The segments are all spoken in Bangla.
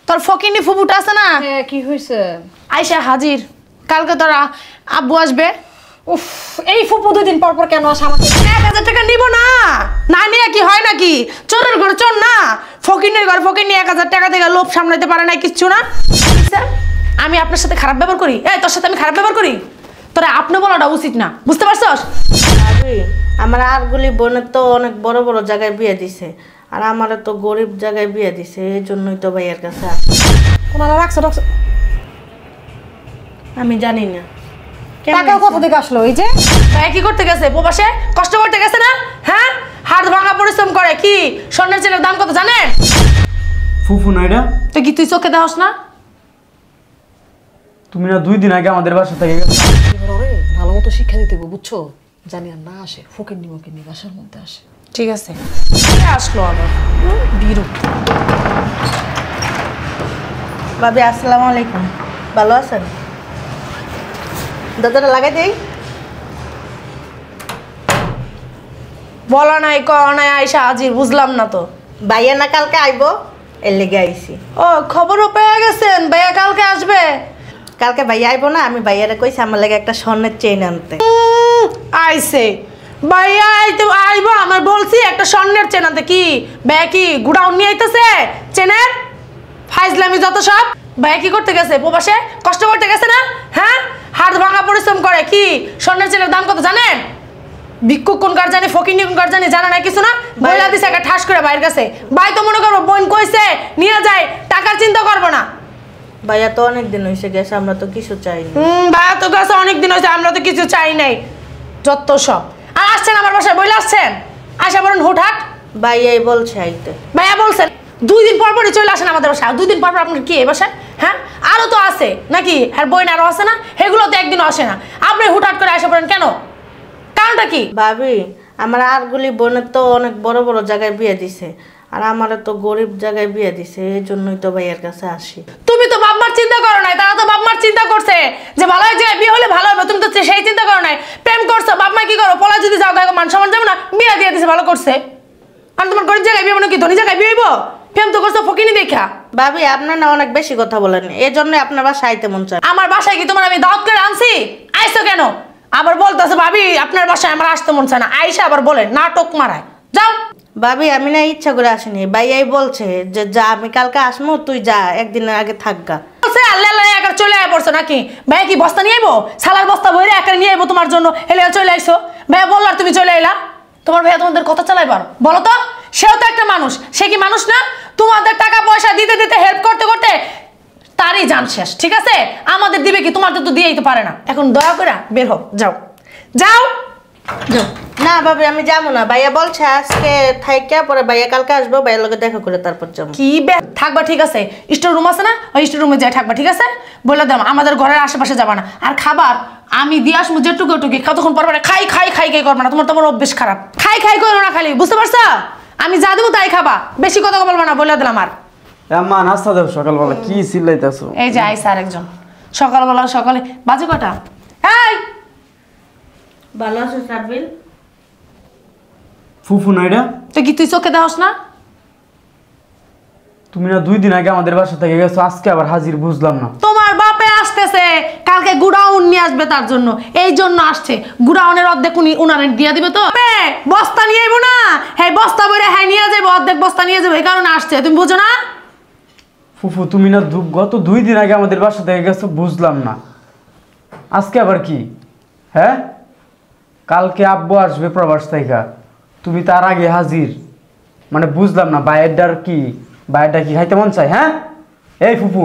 তোর ফকিনি ফুপুটা আছে না? হ্যাঁ কি হয়েছে? আয়শা হাজির, কালকে তোর আব্বু আসবে। উফ, এই ফুপু 2 দিন পর পর কেন আসে আমাকে? 1000 টাকা নিব না, না নিয়ে কি হয় নাকি? চোরের ঘর চোর না, ফকিনের ঘর ফকির নিয়ে 1000 টাকা থেকে লোভ সামলাইতে পারে না, কিচ্ছু না। আমি আপনার সাথে খারাপ ব্যবহার করি? এই তোর সাথে আমি খারাপ ব্যবহার করি? তোরা আপনি বলাটা উচিত না, বুঝতে পারছস? আমার আরগুলি বোনের তো অনেক বড় বড় জায়গায় বিয়ে দিছে, আর আমার তো গরিব জায়গায় বিয়ে দিছে, এই জন্যই তো ভাইয়ের কাছে ওনারা রাখছো। আমি জানি না টাকা কত থেকে আসলো? এই যে ভাই কি করতে গেছে? প্রবাসে কষ্ট করতে গেছে না? হ্যাঁ, হাত ভাঙা পরিশ্রম করে। কি স্বর্ণের চেনের দাম কত জানেন? ফুফু না এটা? তো কি তুই চোখে দেখাস না? তুমি না 2 দিন আগে আমাদের বাসা থেকে গেছো। ভালো মতো শিক্ষা দিতে হবে, বুঝছো? জানি আর না আসে, ফকির নিয়ে বাসার মধ্যে আসে। ঠিক আছে, আসলো আবার বিরক্ত। ভাবি আসসালামু আলাইকুম, ভালো আছেন? দাদাটা লাগাই দেই। বলা নাই কওয়া নাই, আয়শা হাজির, বুঝলাম না তো। ভাইয়া না কালকে আইবো, এর লেগে আইছি। ও খবরও পেয়ে গেছেন ভাইয়া কালকে আসবে? কালকে ভাইয়া আইবো না, আমি ভাইয়ারে কইছি আমার লাগে একটা স্বর্ণের চেইন আনতে। আইছে ভাইয়া আইবো, আমার বলছি একটা স্বর্ণের চেন আনতে। কি ভাইয়া কি গুড়াউন নিয়ে আইতেছে চেনের? ফাইজলামি যত সব। ভাইয়া কি করতে গেছে? প্রবাসে কষ্ট করতে গেছে না? হ্যাঁ, হাত ভাঙা পরিশ্রম করে। কি স্বর্ণের চেনের দাম কত জানেন? ভিক্ষুক কোনকার জানি, ফকিনি কোনকার জানি, জানা নাই কিছু না? বইলা দিছে একটা ঠাস করে ভাইয়ের কাছে। ভাই তো মনে করবো বোন কইছে নিয়ে যায়, টাকার চিন্তা করবো না। ভাইয়া তো অনেক দিন হয়েছে গেছে, আমরা তো কিছু চাইনি। ভাইয়া তো গেছে অনেক দিন হয়েছে, আমরা তো কিছু চাই নাই। যত সব। আর আসছেন আমার বাসায়, বইলে আসছেন, আসা বলেন হুটহাট। ভাইয়াই বলছে আইতে। ভাইয়া বলছেন 2 দিন পর পরই চলে আসেন আমাদের বাসায়। 2 দিন পর পর আপনার কি এই বাসায়? হ্যাঁ, আরো তো আছে নাকি? আর বইন আরো আছে না? সেগুলো তো একদিনও আসে না। আপনি হুটহাট করে আসা পড়েন কেন? কারণটা কি? ভাবি আমার আরগুলি বোনের তো অনেক বড় বড় জায়গায় বিয়ে দিছে, আর আমার তো গরিব জায়গায় বিয়ে দিছে, এই জন্যই তো ভাইয়ের কাছে আসি। তুমি তো বাপমার চিন্তা করো নাই, তারা তো বাপমার চিন্তা করছে যে ভালো হয়ে যায়, বিয়ে হলে ভালো হবে। তুমি তো সেই চিন্তা করো নাই, প্রেম করছো। বাপমা কি করো? পলা যদি যাও গায়ে মান সম্মান যাবো না, বিয়ে দিয়ে দিছে, ভালো করছে। আর তোমার গরিব জায়গায় বিয়ে মানে কি ধনী জায়গায় বিয়ে হইব? প্রেম তো করছো ফকিনি দেখা। ভাবি আপনার না অনেক বেশি কথা বলেন, এই জন্য আপনার বাসায় আইতে মন চায়। আমার বাসায় কি তোমার আমি দাওয়াত করে আনছি? আইসো কেন? আবার বলতেছে ভাবি আপনার বাসায় আমার আসতে মন চায় না। আইসা আবার বলে নাটক মারায়। যাও। ভাবি আমি না ইচ্ছা করে আসিনি, ভাইয়াই বলছে যে যা আমি কালকে আসবো, তুই যা, একদিন আগে থাকগা। আল্লাহ আল্লাহ একা চলে আয় পড়ছো নাকি? ভাইয়া কি বস্তা নিয়ে আইবো? সালার বস্তা ভরে একা নিয়ে আইবো তোমার জন্য? হেলে চলে আইসো। ভাইয়া বললো আর তুমি চলে আইলা? তোমার ভাইয়া তোমাদের কথা চালাইবার বলো তো? সেও তো একটা মানুষ, সে কি মানুষ না? তোমাদের টাকা পয়সা দিতে দিতে হেল্প করতে করতে তারই জান শেষ। ঠিক আছে, আমাদের দিবে কি? তোমাদের তো দিয়েই তো পারে না। এখন দয়া করে বের হোক, যাও যাও যাও। না ভাবি আমি যাবো না, ভাইয়া বলছে আজকে থাইকা পরে ভাইয়া কালকে আসবো, ভাইয়ের লগে দেখা করে তারপর যাবো। কি থাকবা? ঠিক আছে, স্টোর রুম আছে না, ওই স্টোর রুমে যাই থাকবা। ঠিক আছে, বলে দাম আমাদের ঘরের আশেপাশে যাবা না। আর খাবার আমি দিয়ে আসবো যেটুকু টুকি, কতক্ষণ পর খাই খাই খাই খাই করবা না। তোমার তোমার অভ্যেস খারাপ, খাই খাই করো না খালি, বুঝতে পারছো? আমি যা দেবো তাই খাবা, বেশি কথা বলবা না, বলে দিলাম। আর আম্মা নাস্তা দাও সকালবেলা, কি চিল্লাইতেছো? এই যে আইসা আরেকজন সকালবেলা। সকালে বাজে কটা? এই ভালো আছো সাব্বিল? ফুফু না এটা? তো কি তুই চোখে দেখাস না? তুমি না 2 দিন আগে আমাদের বাসা থেকে গেছো, আজকে আবার হাজির, বুঝলাম না। তোমার বাপে আসতেছে কালকে গুড়াউন নিয়ে আসবে, তার জন্য এই জন্য আসছে। গুড়াউনের অর্ধেক উনারে দিয়ে দিবে তো। বস্তা নিয়ে আইবো না, হ্যাঁ বস্তা বইরে হ্যাঁ নিয়ে যাবো, অর্ধেক বস্তা নিয়ে যাবো, এই কারণে আসছে। তুমি বুঝো না? ফুফু তুমি না গত 2 দিন আগে আমাদের বাসা থেকে গেছো, বুঝলাম না আজকে আবার কি? হ্যাঁ, কালকে আব্বু আসবে প্রবাস থেকে, তুমি তার আগে হাজির, মানে বুঝলাম না। বাইরের কি বাইরেটা কি খাইতে মন চাই? হ্যাঁ, এই ফুফু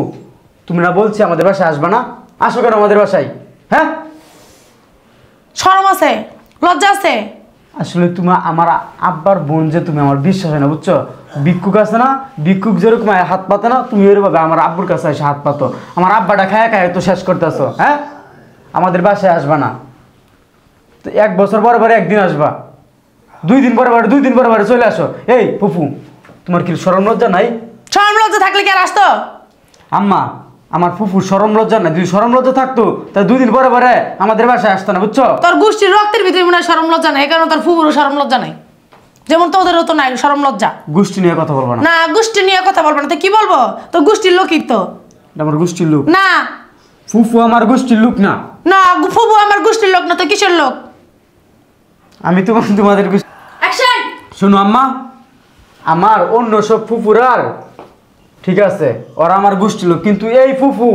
তুমি না বলছি আমাদের বাসায় আসবে না, আসো কেন আমাদের বাসায়? হ্যাঁ, শরম আছে, লজ্জা আছে? আসলে তুমি আমার আব্বার বোন, যে তুমি আমার বিশ্বাস হয় না, বুঝছো? ভিক্ষুক আছে না, ভিক্ষুক যেরকম হাত পাতে না, তুমি এরভাবে আমার আব্বুর কাছে এসে হাত পাতো। আমার আব্বাটা খায় খায় তো শেষ করতেছো। হ্যাঁ, আমাদের বাসায় আসবা না তো 1 বছর পরে পরে একদিন আসবা, 2 দিন পরে পরে 2 দিন পরে পরে চলে আসো। এই ফুফু তোমার কি শরম লজ্জা নাই? শরম লজ্জা থাকলে কি আর আসতো? আম্মা আমার ফুফুর শরম লজ্জা নাই, যদি শরম লজ্জা থাকতো তাহলে 2 দিন পরে পরে আমাদের বাসায় আসতো না, বুঝছো? তোর গোষ্ঠীর রক্তের ভিতরে মনে হয় শরম লজ্জা নাই, এই কারণে তোর ফুফুরও শরম লজ্জা নাই। যেমন তোদেরও তো নাই শরম লজ্জা। গোষ্ঠী নিয়ে কথা বলবো না। না গোষ্ঠী নিয়ে কথা বলবো না তো কি বলবো? তো গোষ্ঠীর লোকই তো। এটা আমার গোষ্ঠীর লোক না ফুফু আমার গোষ্ঠীর লোক না। না ফুফু আমার গোষ্ঠীর লোক না তো কিসের লোক? আমি তোমাদের গোষ্ঠী। অ্যাকশন। শোনো আম্মা, আমার অন্য সব ফুফুরার ঠিক আছে ওরা আমার গোষ্ঠীর লোক, কিন্তু এই ফুফু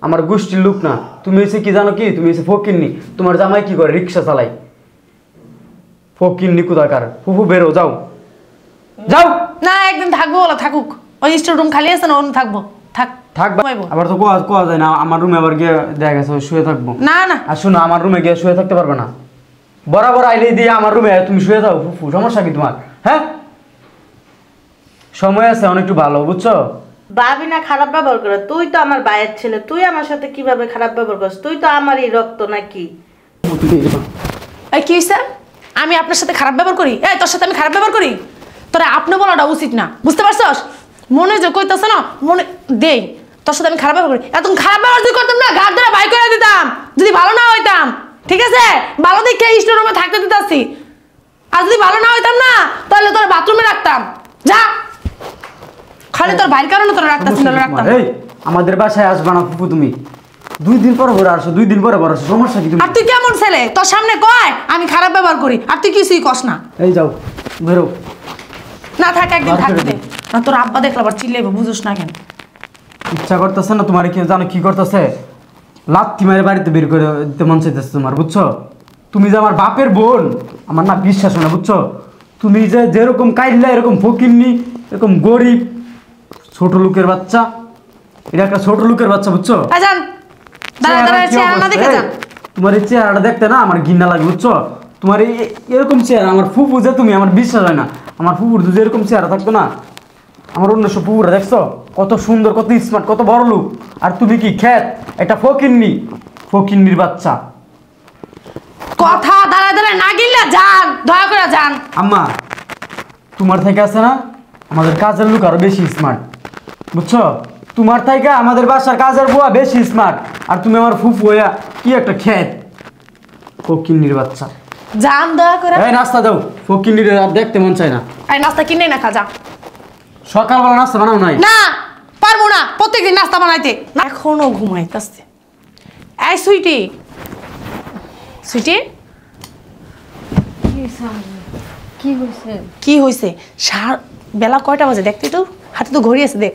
আমার গোষ্ঠীর লোক না। তুমি এসে কি জানো কি? তুমি এসে ফকিরনি। তোমার জামাই কি করে? রিক্সা চালাই। ফকিরনি কোথাকার। ফুফু বেরো, যাও যাও। না একদিন থাকবো বলা, থাকুক। ওই স্টোর রুম খালি আছে না, ওখানে থাকবো। থাক থাকবা। ঘুমাইবো। আবার তো কোয়া যায় না আমার রুমে আবার গিয়ে দেখা গেছে শুয়ে থাকবো। না না আর শোনো আমার রুমে গিয়ে শুয়ে থাকতে পারবে না। বরাবর আইলে দিয়ে আমার রুমে তুমি শুয়ে যাও ফুফু, সমস্যা কি তোমার? হ্যাঁ সময় আছে অনেক একটু ভালো, বুঝছো? ভাবি না খারাপ ব্যবহার করে, তুই তো আমার ভাইয়ের ছেলে, তুই আমার সাথে কিভাবে খারাপ ব্যবহার করিস? তুই তো আমারই রক্ত নাকি? এই কি হইছে? আমি আপনার সাথে খারাপ ব্যবহার করি? এই তোর সাথে আমি খারাপ ব্যবহার করি? তোরা আপনি বলাটা উচিত না, বুঝতে পারছস? মনে যে কইতাছ না মনে দেই তোর সাথে আমি খারাপ ব্যবহার করি। এত খারাপ ব্যবহার যদি করতাম না ঘাট ধরে বাই করে দিতাম, যদি ভালো না হইতাম। ঠিক আছে ভালো দেখে স্টোর রুমে থাকতে দিতাছি, আর যদি ভালো না হইতাম না তাহলে তোর বাথরুমে রাখতাম। যা খালি তোর ভাইয়ের কারণে তোর রাখতাছি না রাখতাম। এই আমাদের বাসায় আসবা না ফুফু তুমি? 2 দিন পরে পরে আসো, 2 দিন পরে পরে আসো, সমস্যা কি তুমি? আর তুই কেমন ছেলে? তোর সামনে কয় আমি খারাপ ব্যবহার করি আর তুই কিছুই কস না। এই যাও বেরো। না থাক একদিন বার করে থাকতে দে। না, তোর আব্বা দেখলে আবার চিল্লাইবো, বুঝোস না কেন? ইচ্ছা করতেছে না তোমার? কি জানো কি করতেছে? লাত্তি মারে বাড়িতে বের করে দিতে মন চাইতেছে তোমার, বুঝছো? তুমি যে আমার বাপের বোন আমার না বিশ্বাস হয় না, বুঝছো? তুমি যে যেরকম কাইল্লা এরকম ফকিরনি এরকম গরিব ছোট লোকের বাচ্চা, এটা একটা ছোট লোকের বাচ্চা, বুঝছো? যান দাঁড়া দাঁড়া চেহারা কি চেহারা না অবস্থা? দেখে এই, যান। তোমার এই চেহারাটা দেখতে না আমার ঘৃণা লাগে, বুঝছো? তোমার এরকম চেহারা আমার ফুফু যে তুমি, আমার বিশ্বাস হয় না। আমার ফুফুর যদি এরকম চেহারা থাকতো না, আমার অন্য সব পুকুরা দেখছো কত সুন্দর, কত স্মার্ট, কত বড় লোক। আর তুমি কি খ্যাত একটা ফকিন্নি, ফকিন্নির বাচ্চা। কথা দাঁড়া দাঁড়া না গিল্লা যান, দয়া করে যান। আম্মা তোমার থেকে আছে না আমাদের কাজের লোক আরো বেশি স্মার্ট, বুঝছো? তোমার থেকে আমাদের বাসার কাজের বুয়া বেশি স্মার্ট, আর তুমি আমার ফুফু হইয়া কি একটা খ্যাত ফকিন্নির বাচ্চা। যান দয়া করে। এই নাস্তা দাও, ফকিন্নির আর দেখতে মন চায় না। এই নাস্তা কিনে না খা যা। সকালবেলা নাস্তা বানাও নাই? না পারবো না, প্রত্যেকদিন নাস্তা বানাইতে। এখনো ঘুমাইতেছে। এই সুইটি, সুইটি কি হয়েছে? কি হয়েছে? বেলা কয়টা বাজে দেখতে তো, হাতে তো ঘড়ি আছে, দেখ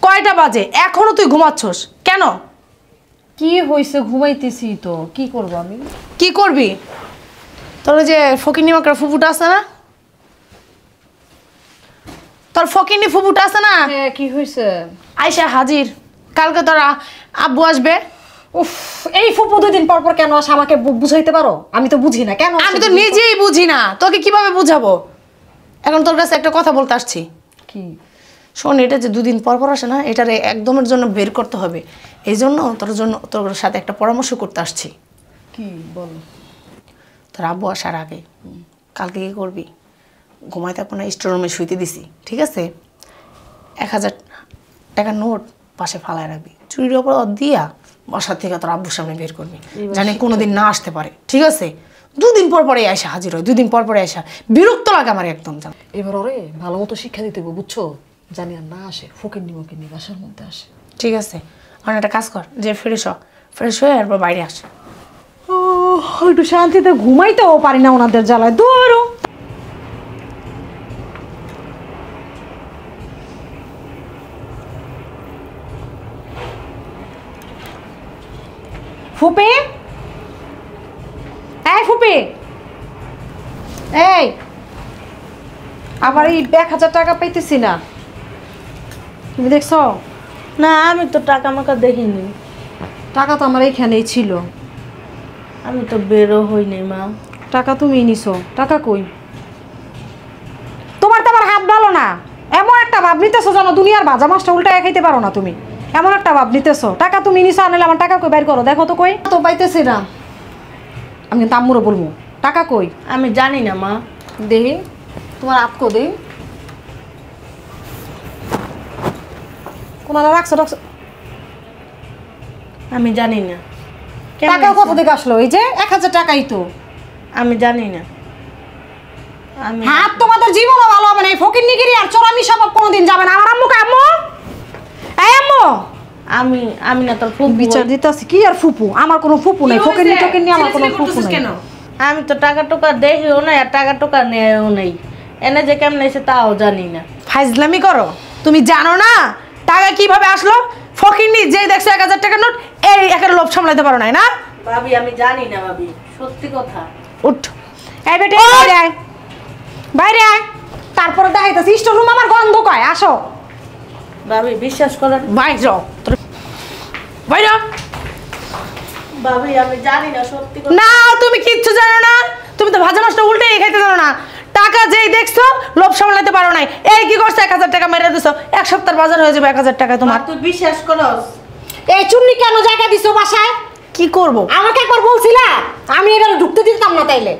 কয়টা বাজে, এখনো তুই ঘুমাচ্ছস কেন? কি হয়েছে? ঘুমাইতেছি তো, কি করব আমি? কি করবি? তোর ওই যে ফকিনি মাকড়া ফুফুটা আছে না, তোর ফকিনি ফুফুটা আছে না, হ্যাঁ কি হয়েছে? আয়শা হাজির। কালকে তোর আব্বু আসবে। উফ, এই ফুপু 2 দিন পর পর কেন আসে আমাকে বুঝাইতে পারো? আমি তো বুঝি না কেন আমি তো নিজেই বুঝি না, তোকে কিভাবে বুঝাবো? এখন তোর কাছে একটা কথা বলতে আসছি। কি? শোন, এটা যে 2 দিন পর পর আসে না, এটারে একদমের জন্য বের করতে হবে। এই জন্য তোর সাথে একটা পরামর্শ করতে আসছি। কি বল? তোর আব্বু আসার আগে কালকে কি করবি? ঘুমাই থাকবো না, স্টোর রুমে শুইতে দিছি, ঠিক আছে? 1000 টাকার নোট পাশে ফালায় রাখবি, চুরির ওপর দিয়া বাসার থেকে তোর আব্বুর সামনে বের করবি, জানি কোনোদিন না আসতে পারে, ঠিক আছে? 2 দিন পর পরে আসা হাজির হয়, 2 দিন পর পরে আসা, বিরক্ত লাগে আমার একদম। জান এবার ওরে ভালো মতো শিক্ষা দিতে হবে, বুঝছো? জানি আর না আসে, ফকির নিমকে বাসার মধ্যে আসে। ঠিক আছে, আর একটা কাজ কর, যে ফ্রেশ হয়ে এরপর বাইরে আস। ও একটু শান্তিতে ঘুমাইতেও পারি না ওনাদের জ্বালায়। দূর ফুপি, এই ফুপি, এই আবার এই 1000 টাকা পাইতেছি না, তুমি দেখছো? না আমি তো টাকা মাকা দেখিনি, টাকা তো আমার এইখানেই ছিল। আমি তো বেরো হইনি মা। টাকা তুমি নিছো, টাকা কই? তোমার তো আমার হাত ভালো না, এমন একটা ভাব নিতেছো জানো দুনিয়ার ভাজা মাছটা উল্টায় খাইতে পারো না তুমি, এমন একটা ভাব নিতেছো। টাকা তুমি নিছো, আনলে আমার টাকা কই বাইর করো, দেখো তো কই। তো পাইতেছি না, আমি কিন্তু আম্মুরও বলবো। টাকা কই? আমি জানি না মা। দেহি তোমার আপকো দেহি কোনালা রাখছো রাখছো। আমি জানি না টাকা কত থেকে আসলো? এই যে 1000 টাকাই তো। আমি জানি না। আমি হাত তোমাদের জীবনও ভালো হবে না। এই ফকিন্নিগিরি আর চোরামি স্বভাব কোনোদিন যাবে না। আমার আম্মুকে আম্মু, এই আম্মু, আমি আমি না তোর খুব বিচার দিতেছি কি আর ফুপু? আমার কোনো ফুপু নাই, ফকিন্নি টকিন্নি আমার কোনো ফুপু নাই। কেন আমি তো টাকা টোকা দেখিও নাই আর টাকা টোকা নেও নাই, এনে যে কেমন এসে তাও জানি না। ফাইজলামি করো? তুমি জানো না টাকা কিভাবে আসলো? ফকিরনি যেই দেখছো 1000 টাকার নোট, এই একের লোভ সামলাতে পারো নাই না? ভাবি আমি জানি না ভাবি, সত্যি কথা। উঠ। এই বেটে বাইরে আয়, বাইরে আয়। তারপরে দেখাইতেছি স্টোর রুম আমার গন্ধ কয়। আসো ভাবি বিশ্বাস করেন, বাইরে যাও। বাইরে যাও। ভাবি আমি জানি না সত্যি কথা। না তুমি কিচ্ছু জানো না, তুমি তো ভাজা মাছটা উল্টে খাইতে জানো না। টাকা যেই দেখছো লোভ সামলাতে পারো নাই, এই কি করছো? 1000 টাকা মেরে দিছো, এক সপ্তাহের বাজার হয়ে যাবে 1000 টাকা তোমার। তুই বিশ্বাস করস? এই চুন্নি কেন জায়গা দিছো বাসায়? কি করব? আমাকে একবার বলছিলা, আমি এটা ঢুকতে দিতাম না। তাইলে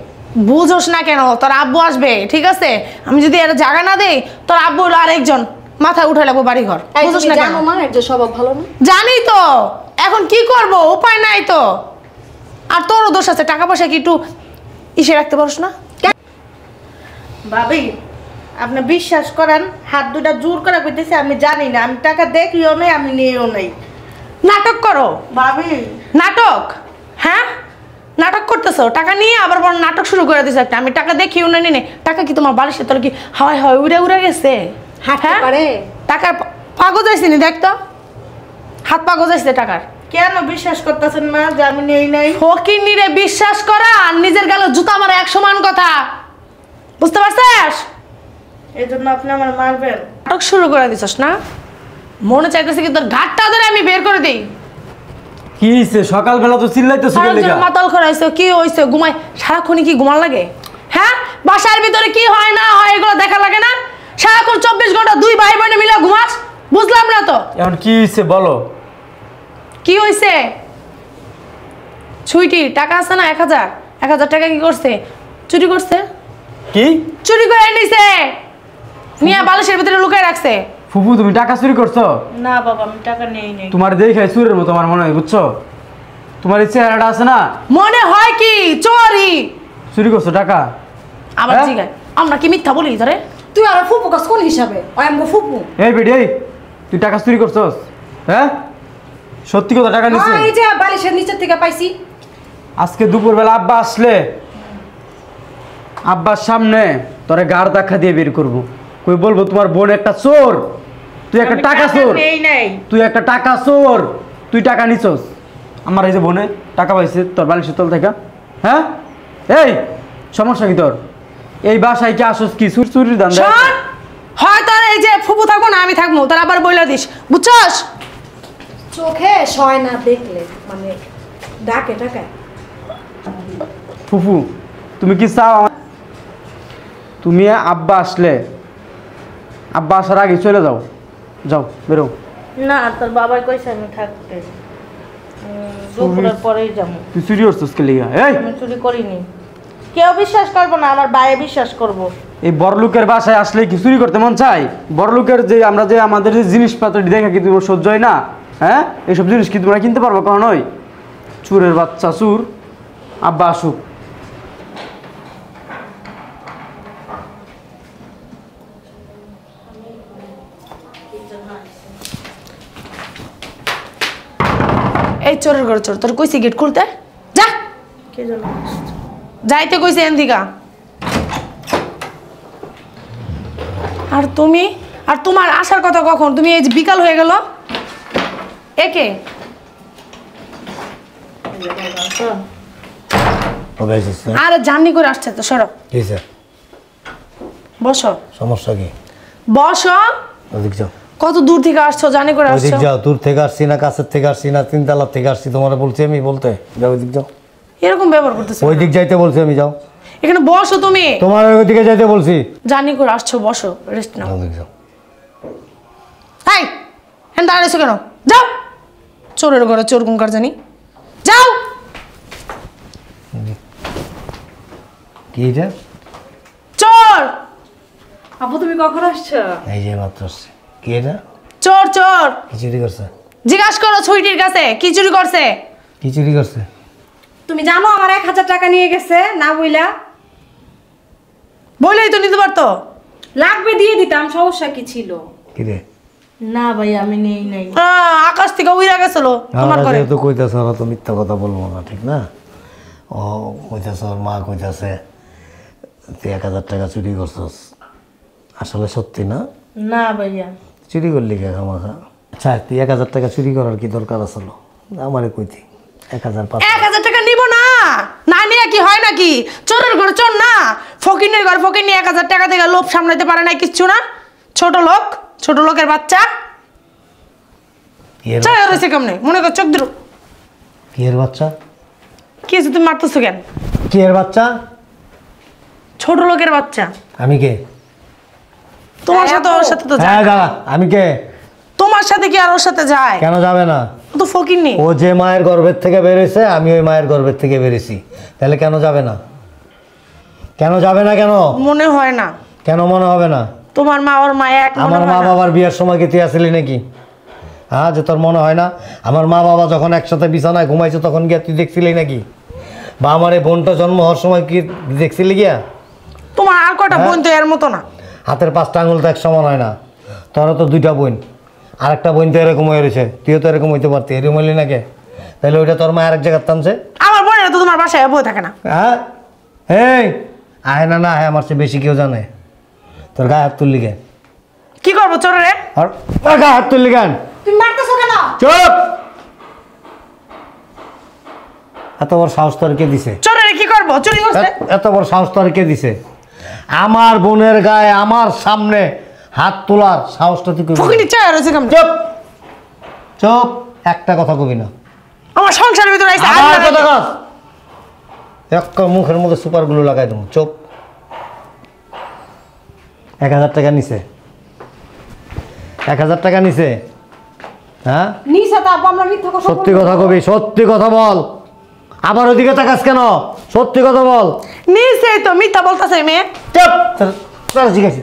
বুঝোস না কেন? তোর আব্বু আসবে, ঠিক আছে? আমি যদি এর জায়গা না দেই, তোর আব্বু হলো আরেকজন মাথা উঠে লাগবো বাড়ি ঘর। বুঝোস না কেন? জানো না এর যে স্বভাব ভালো না? জানি তো, এখন কি করব, উপায় নাই তো। আর তোরও দোষ আছে, টাকা পয়সা কি একটু ইসে রাখতে পারোস না? ভাবি আপনি বিশ্বাস করেন, হাত দুটা জোর করে কইতেছি আমি জানি না, আমি টাকা দেখিও নাই, আমি নিয়েও নাই। নাটক করো ভাবি নাটক, হ্যাঁ নাটক করতেছো। টাকা নিয়ে আবার বড় নাটক শুরু করে দিছো একটা। আমি টাকা দেখিও না নিনে, টাকা কি তোমার বালিশের তলে কি হাওয়ায় হাওয়ায় উড়ে উড়ে গেছে? হাঁটতে পারে? টাকার পাগজ আইসিনি, দেখ তো হাত পাগজ আইসে টাকার। কেন বিশ্বাস করতেছেন না যে আমি নেই নাই? ফকিন্নিরে বিশ্বাস করা আর নিজের গালে জুতা মারা এক সমান কথা, বুঝতে পারছিস? এই জন্য আপনি আমার মারবেন? নাটক শুরু করে দিছস না? মনে চাইতেছে কি তোর ঘাটটা ধরে আমি বের করে দিই। কি হইছে? সকালবেলা তো চিল্লাইতেছো কেন লাগা? মাতাল খরাইছো, কি হইছে? ঘুমাই সারাক্ষণই কি ঘুমান লাগে? হ্যাঁ, বাসার ভিতরে কি হয় না হয় এগুলো দেখা লাগে না? সারাক্ষণ 24 ঘন্টা দুই ভাই বোনে মিলে ঘুমাস? বুঝলাম না তো এখন কি হইছে বলো? কি হইছে? ছুইটি টাকা আছে না 1000 টাকা কি করছে? চুরি করছে। কি চুরি করে নিছে, নিয়ে বালিশের ভিতরে লুকায় রাখছে। ফুফু তুমি টাকা চুরি করছো? না বাবা আমি টাকা নেই নাই। তোমার দেখে চুরের মতো আমার মনে হয়, বুঝছো? তোমার এই চেহারাটা আছে না, মনে হয় কি চোরি? চুরি করছো টাকা? আবার হ্যাঁ? জিগায় আমরা কি মিথ্যা বলি ধরে? তুই আর ফুপু কাজ কোন হিসাবে? ওই আমগো ফুপু। এই বেডি, এই তুই টাকা চুরি করছস? হ্যাঁ সত্যি কথা, টাকা নিছিস? এই যে বালিশের নিচের থেকে পাইছি। আজকে দুপুরবেলা আব্বা আসলে আব্বার সামনে তোরে গাড় ধাক্কা দিয়ে বের করবো। কই বলবো তোমার বোন একটা চোর, তুই একটা আমি টাকা চোর, নেই নাই। তুই একটা টাকা চোর, তুই টাকা নিছস। আমার এই যে বোনে টাকা পাইছে তোর বালিশের তল থেকে। হ্যাঁ এই সমস্যা কি তোর? এই বাসায় কি আসস কি চুরির দান দেয়? শোন, হয় তোর এই যে ফুপু থাকবো না আমি থাকবো, তার আবার বইলা দিস, বুঝছস? চোখে সয় না দেখলে মানে ডাকে টাকা। ফুফু তুমি কি চাও তুমি আব্বা আসলে, আব্বা আসার আগে চলে যাও, যাও বেরো। না তোর বাবাই কইছে আমি থাকতে, দুপুরের পরেই যাবো। তুই চুরি করছিস কে লিগা? এই আমি চুরি করিনি, কেউ বিশ্বাস করবো না, আমার ভাই বিশ্বাস করবো। এই বড়লোকের বাসায় আসলে কি চুরি করতে মন চাই? বড়লোকের যে আমরা যে আমাদের যে জিনিসপত্র দেখে কি তোমার সহ্য হয় না? হ্যাঁ এইসব জিনিস কি তোমরা কিনতে পারবো কখনোই? চুরের বাচ্চা চুর। আব্বা আসুক। এই চোরের ঘরে চোর, তোর কইছি গেট খুলতে যা। কে জানো? যাইতে কইছে এনদিকা। আর তুমি, আর তোমার আসার কথা কখন? তুমি এই যে বিকাল হয়ে গেল। একে আরে জার্নি করে আসছে তো, সরো বসো। সমস্যা কি? বসো। ওদিক যাও, কত দূর থেকে আসছো, জার্নি করে ওদিক আসছো? যাও। দূর থেকে আসছি না কাছের থেকে আসছি না তিনতলার থেকে আসছি, তোমার বলছি আমি বলতে যাও, ওইদিক যাও। এরকম ব্যবহার করতেছো? ওই দিক যাইতে বলছি আমি, যাও। এখানে বসো তুমি। তোমার ওইদিকে যাইতে বলছি, জার্নি করে আসছো, বসো, রেস্ট নাও। ওদিক যাও। হাই হ্যাঁ দাঁড়িয়েছো কেন? যাও। চোরের ঘরে চোর কোনকার জানি, যাও। কি এটা? চোর, আপু তুমি কখন আসছো? এই যে মাত্র আসছে। কি এটা? চোর চোর। কি চুরি করছে? জিজ্ঞাসা করো ছুইটির কাছে কি চুরি করছে। কি চুরি করছে? তুমি জানো আমার 1000 টাকা নিয়ে গেছে না বইলা? বলেই তো নিতে পারতো। লাগবে দিয়ে দিতাম, সমস্যা কি ছিল? কি রে না ভাই আমি নেই নাই। আকাশ থেকে উইরা গেছিল তোমার আমরা ঘরে। যেহেতু কইতাছে ওরা তো মিথ্যা কথা বলবো না, ঠিক না? ও কইতাছে, ওর মা কইতাছে তুই 1000 টাকা চুরি করছস, আসলে সত্যি না? না ভাইয়া। চুরি করলি কে খামাখা? আচ্ছা তুই 1000 টাকা চুরি করার কি দরকার আছিল? আমারে কইতি 1000 1000 টাকা নিব না, না নিয়ে কি হয় নাকি? চোরের ঘর চোর না, ফকিনের ঘর ফকির নিয়ে 1000 টাকা থেকে লোভ সামলাতে পারে না কিচ্ছু না। ছোট লোক, ছোট লোকের বাচ্চা চাই রয়েছে কেমনে মনে কর চোখ দিল। কি এর বাচ্চা? কি হয়েছে তুমি মারতেছো কেন? কি এর বাচ্চা? ছোট লোকের বাচ্চা। আমি কে? তোমার সাথে ওর সাথে তো যায় হ্যাঁ দাদা, আমি কে? তোমার সাথে কি আর ওর সাথে যায়? কেন যাবে না? ও তো ফকির নেই। ও যে মায়ের গর্ভের থেকে বেরিয়েছে, আমি ওই মায়ের গর্ভের থেকে বেরিয়েছি, তাহলে কেন যাবে না? কেন যাবে না? কেন মনে হয় না কেন মনে হবে না? তোমার মা ওর মা এক মনে আমার মা হয় না। বাবার বিয়ের সময় কি তুই আসলি নাকি? হ্যাঁ, যে তোর মনে হয় না? আমার মা বাবা যখন একসাথে বিছানায় ঘুমাইছে তখন গিয়া তুই দেখছিলি নাকি? বা আমার এই বোনটা জন্ম হওয়ার সময় কি দেখছিলি গিয়া? তোমার আর কটা হ্যাঁ? বোন তো এর মতো না। হাতের 5টা আঙুল তো এক সমান হয় না। তোরও তো 2টা বোন, আরেকটা বোন তো এরকম হয়ে রয়েছে, তুইও তো এরকম হইতে পারতি, এরকম হইলি নাকি? তাহলে ওইটা তোর মা আরেক জায়গার টানছে। আমার বোনেরা তো তোমার বাসায় বই থাকে না। হ্যাঁ, এই আয় না, না আয় আমার চেয়ে বেশি কেউ জানে। তোর গায়ে হাত তুললি কেন? কি করবো চোরে? আর গায়ে হাত তুললি কেন? তুমি মারতেছো কেন? চুপ! এত বড় সাহস তোর কে দিছে? চোরে কি করবো? চুরি করছে। এত বড় সাহস তোর কে দিছে? আমার বোনের গায়ে আমার সামনে হাত তোলার সাহসটা তুই কই? ফকিনি চাই রয়েছে কেমন? চুপ চুপ, একটা কথা কবি না। আমার সংসারের ভিতরে আইছে আমার কথা কস, একটা মুখের মধ্যে সুপার গ্লু লাগাই দেবো। চুপ। 1000 টাকা নিছে, 1000 টাকা নিছে। হ্যাঁ, নিসা তো আপু, আমরা মিথ্যা কথা সত্যি বলবো কথা না। কবি, সত্যি কথা বল। আবার ওদিকে তাকাস কেন? সত্যি কথা বল। নিছে তো মিথ্যা বলতাছে মেয়ে। চুপ!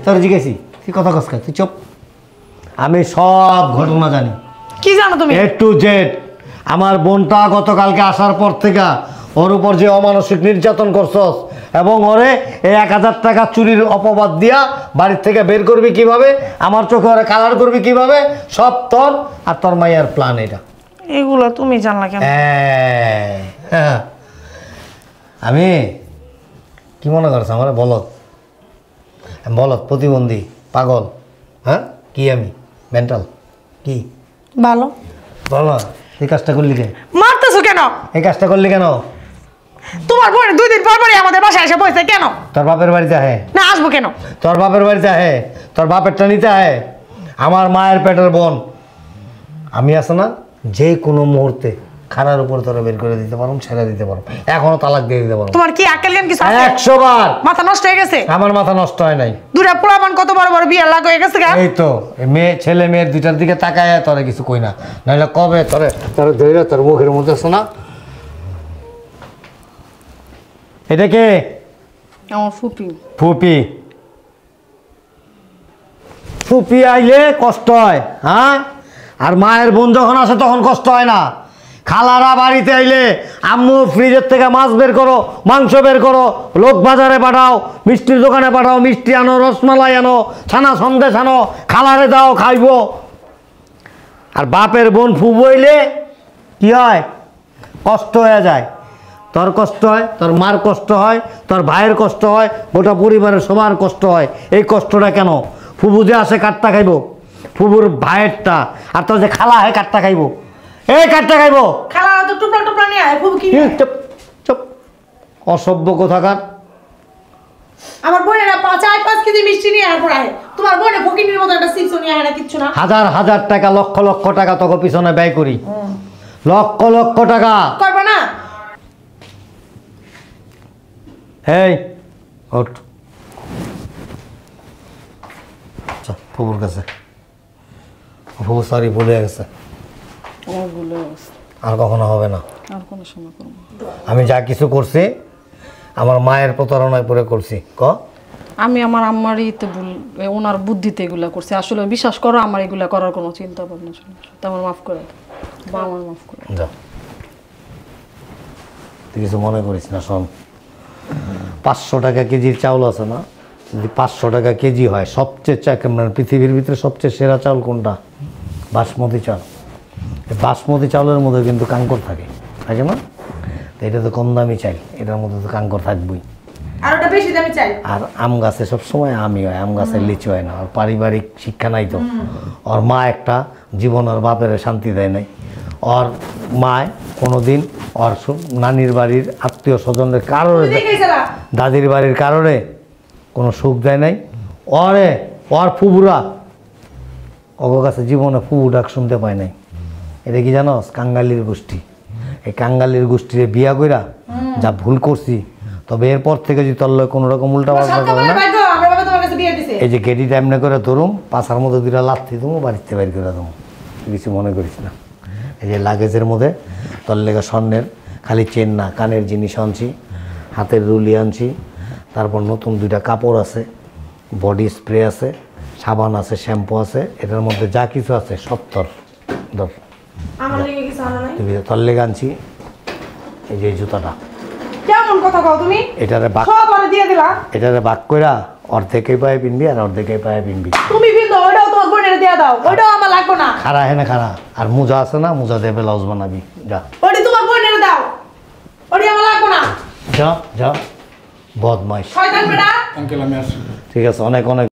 তোর জিজ্ঞাসি তুই কথা কস তুই চুপ। আমি সব ঘটনা জানি, কি জানো তুমি? A to Z। আমার বোনটা গতকালকে আসার পর থেকে ওর উপর যে অমানসিক নির্যাতন করছস এবং ওরে এই 1000 টাকা চুরির অপবাদ দিয়া বাড়ির থেকে বের করবি কিভাবে, আমার চোখে ওরে কালার করবি কিভাবে, সব তোর আর তোর মাইয়ার প্ল্যান এটা। এগুলো তুমি জানলা কেন? হ্যাঁ, আমি কি মনে করছ আমার? বলত, বলত, প্রতিবন্ধী, পাগল? হ্যাঁ, কি আমি মেন্টাল? কি ভালো বলো, এই কাজটা করলি কেন? মারতেছো কেন? এই কাজটা করলি কেন? তোমার বোন 2 দিন পর পরই আমাদের বাসায় এসে বসে কেন? তোর বাপের বাড়িতে আহে? না আসবো কেন? তোর বাপের বাড়িতে আহে, তোর বাপেরটা নিতে আহে। আমার মায়ের পেটের বোন আমি আছে না, যে কোনো মুহূর্তে খানার উপর তোরা বের করে দিতে পারো, ছেড়ে দিতে পারো, এখনো তালাক দিয়ে দিতে পারো। তোমার কি আকেল জ্ঞান কিছু আছে? 100 বার। মাথা নষ্ট হয়ে গেছে? আমার মাথা নষ্ট হয় নাই। দুরা পোলাপান কত বড় বড় বিয়ে লাগ হয়ে গেছে গা। এই তো মেয়ে ছেলে মেয়ের দুইটার দিকে তাকায় তোরা কিছু কই না, নাহলে কবে তোরে তোর ধরে তোর মুখের মধ্যে শোনা। এটা কে? আমার ফুপি। ফুপি? ফুপি আইলে কষ্ট হয়, হ্যাঁ? আর মায়ের বোন যখন আসে তখন কষ্ট হয় না? খালারা বাড়িতে আইলে আম্মু ফ্রিজের থেকে মাছ বের করো, মাংস বের করো, লোক বাজারে পাঠাও, মিষ্টির দোকানে পাঠাও, মিষ্টি আনো, রসমালাই আনো, ছানা সন্দেশ আনো, খালারে দাও খাইবো। আর বাপের বোন ফুবু হইলে কি হয়? কষ্ট হয়ে যায়। তোর কষ্ট হয়, তোর মার কষ্ট হয়, তোর ভাইয়ের কষ্ট হয়, গোটা পরিবারের সবার কষ্ট হয়। এই কষ্টটা কেন? ফুবু যে আসে কাঠটা খাইব, ফুবুর ভাইয়েরটা, আর তোর যে খালা হয় কাঠটা খাইব। এই কাঠটা খাইব। খালা তো টুপলা টুপলা নিয়ে আয় ফুবু কি? চুপ চুপ, অসভ্য কোথাকার। আমার বোনেরা 5 কেজি মিষ্টি নিয়ে আর পড়ায়। তোমার বোনে ফকিনির মতো একটা চিপস নিয়ে আয় না কিচ্ছু না। হাজার হাজার টাকা, লক্ষ লক্ষ টাকা তোকে পিছনে ব্যয় করি, লক্ষ লক্ষ টাকা। করবা না? এই ওঠ, আচ্ছা ফুবুর কাছে। ফুবু সরি, ভুলে গেছে, আমার ভুলে গেছে, আর কখনো হবে না। আর কোনো সময় করবো না। আমি যা কিছু করছি আমার মায়ের প্রতারণায় পড়ে করছি। আমি আমার আম্মারই তো ভুল, ওনার বুদ্ধিতে এগুলা করছি। আসলে বিশ্বাস করো, আমার এগুলা করার কোনো চিন্তা ভাবনা ছিল না। তো আমার মাফ করে দাও, বা আমার মাফ করে দাও। যা, তুই কিছু মনে করিস না। শোন, 500 টাকা কেজির চাউল আছে না, যদি 500 টাকা কেজি হয়, সবচেয়ে মানে পৃথিবীর ভিতরে সবচেয়ে সেরা চাউল কোনটা? বাসমতি চাল। এই বাসমতি চাউলের মধ্যে কিন্তু কাঙ্কর থাকে না? তো এটা তো কম দামি চাল, এটার মধ্যে তো কাঙ্কর থাকবেই। আর ওটা বেশি দামি চাই। আর আম গাছে সবসময় আমই হয়, আম গাছের লিচু হয় না। আর পারিবারিক শিক্ষা নাই তো। ওর মা একটা জীবন ওর বাপের শান্তি দেয় নাই। ওর মায় কোনোদিন ওর নানির বাড়ির আত্মীয় স্বজনের কারণে, দাদির বাড়ির কারণে কোনো সুখ দেয় নাই। ওর ফুবুরা ওর কাছে জীবনে ফুবু ডাক শুনতে পায় নাই। এটা কি জানোস? কাঙ্গালির গোষ্ঠী। এই কাঙ্গালির গোষ্ঠীরে বিয়া কইরা যা ভুল করছি, তবে এরপর থেকে যদি তোর কোনো রকম উল্টা পাল্টা করে না, এই যে গেটিটা এমনি করে ধরুম, পাশার মধ্যে দুটা লাথি দেবো, বাড়িতে বাইর করে দেবো, কিছু মনে করিস না। এই যে লাগেজের মধ্যে তোর লেগে স্বর্ণের খালি চেন না, কানের জিনিস আনছি, হাতের রুলি আনছি, তারপর নতুন 2টা কাপড় আছে, বডি স্প্রে আছে, সাবান আছে, শ্যাম্পু আছে, এটার মধ্যে যা কিছু আছে সব তোর ধর। তোর লেগে আনছি এই যে জুতাটা। কেমন কথা কও তুমি? এটারে বাক দিয়ে দিলা। এটারে বাক কইরা অর্ধেকেই পায়ে পিনবি আর অর্ধেকেই পায়ে পিনবি। তুমি বিন্দু ওইটাও তোমার বোনের দিয়ে দাও, ওইটাও আমার লাগবে না। খাড়া হেনে খাড়া। আর মোজা আছে না, মোজা দিয়ে ব্লাউজ বানাবি। যা ওইটা তোমার বোনের দাও, ওইটা আমার লাগবে না। যা যা বদমাইশ শয়তান বেটা। আঙ্কেল আমি আসি। ঠিক আছে, অনেক অনেক